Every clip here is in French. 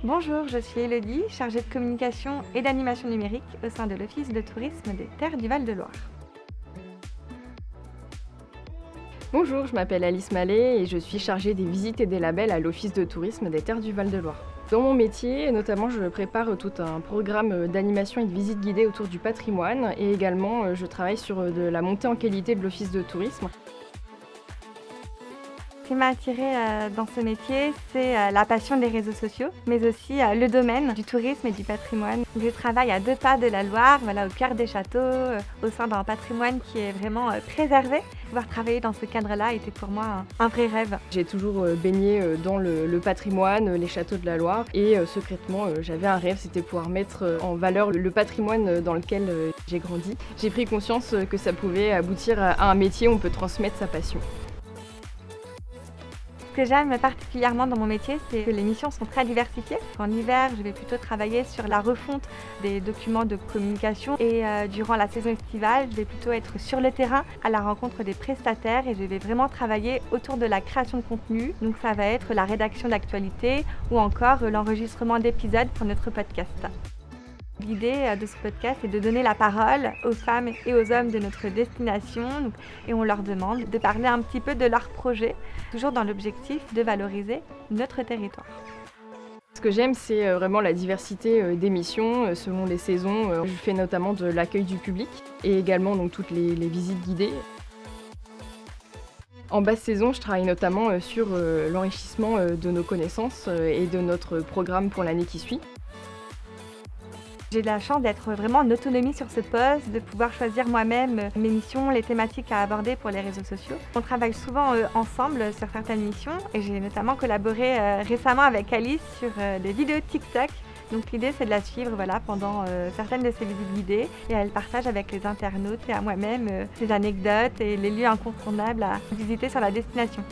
Bonjour, je suis Elodie, chargée de communication et d'animation numérique au sein de l'Office de tourisme des Terres du Val-de-Loire. Bonjour, je m'appelle Alice Mallet et je suis chargée des visites et des labels à l'Office de tourisme des Terres du Val-de-Loire. Dans mon métier, notamment, je prépare tout un programme d'animation et de visites guidées autour du patrimoine et également je travaille sur de la montée en qualité de l'Office de tourisme. Ce qui m'a attirée dans ce métier, c'est la passion des réseaux sociaux, mais aussi le domaine du tourisme et du patrimoine. Je travaille à 2 pas de la Loire, voilà, au cœur des châteaux, au sein d'un patrimoine qui est vraiment préservé. Pouvoir travailler dans ce cadre-là était pour moi un vrai rêve. J'ai toujours baigné dans le patrimoine, les châteaux de la Loire et secrètement j'avais un rêve, c'était pouvoir mettre en valeur le patrimoine dans lequel j'ai grandi. J'ai pris conscience que ça pouvait aboutir à un métier où on peut transmettre sa passion. Ce que j'aime particulièrement dans mon métier, c'est que les missions sont très diversifiées. En hiver, je vais plutôt travailler sur la refonte des documents de communication et durant la saison estivale, je vais plutôt être sur le terrain à la rencontre des prestataires et je vais vraiment travailler autour de la création de contenu. Donc ça va être la rédaction d'actualités ou encore l'enregistrement d'épisodes pour notre podcast. L'idée de ce podcast est de donner la parole aux femmes et aux hommes de notre destination et on leur demande de parler un petit peu de leur projet, toujours dans l'objectif de valoriser notre territoire. Ce que j'aime, c'est vraiment la diversité des missions selon les saisons. Je fais notamment de l'accueil du public et également donc, toutes les visites guidées. En basse saison, je travaille notamment sur l'enrichissement de nos connaissances et de notre programme pour l'année qui suit. J'ai de la chance d'être vraiment en autonomie sur ce poste, de pouvoir choisir moi-même mes missions, les thématiques à aborder pour les réseaux sociaux. On travaille souvent ensemble sur certaines missions et j'ai notamment collaboré récemment avec Alice sur des vidéos TikTok. Donc l'idée c'est de la suivre pendant certaines de ces visites guidées et elle partage avec les internautes et à moi-même ses anecdotes et les lieux incontournables à visiter sur la destination.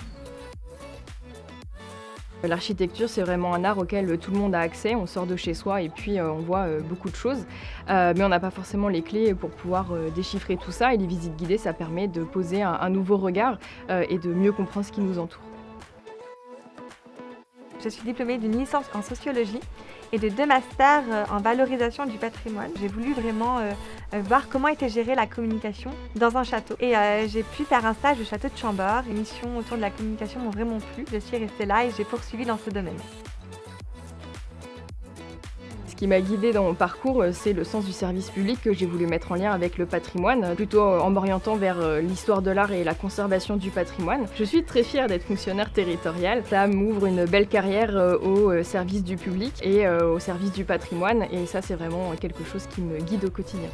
L'architecture, c'est vraiment un art auquel tout le monde a accès. On sort de chez soi et puis on voit beaucoup de choses. Mais on n'a pas forcément les clés pour pouvoir déchiffrer tout ça. Et les visites guidées, ça permet de poser un nouveau regard et de mieux comprendre ce qui nous entoure. Je suis diplômée d'une licence en sociologie et de 2 masters en valorisation du patrimoine. J'ai voulu vraiment voir comment était gérée la communication dans un château. Et j'ai pu faire un stage au château de Chambord. Les missions autour de la communication m'ont vraiment plu. Je suis restée là et j'ai poursuivi dans ce domaine. Ce qui m'a guidée dans mon parcours, c'est le sens du service public que j'ai voulu mettre en lien avec le patrimoine, plutôt en m'orientant vers l'histoire de l'art et la conservation du patrimoine. Je suis très fière d'être fonctionnaire territoriale. Ça m'ouvre une belle carrière au service du public et au service du patrimoine et ça c'est vraiment quelque chose qui me guide au quotidien.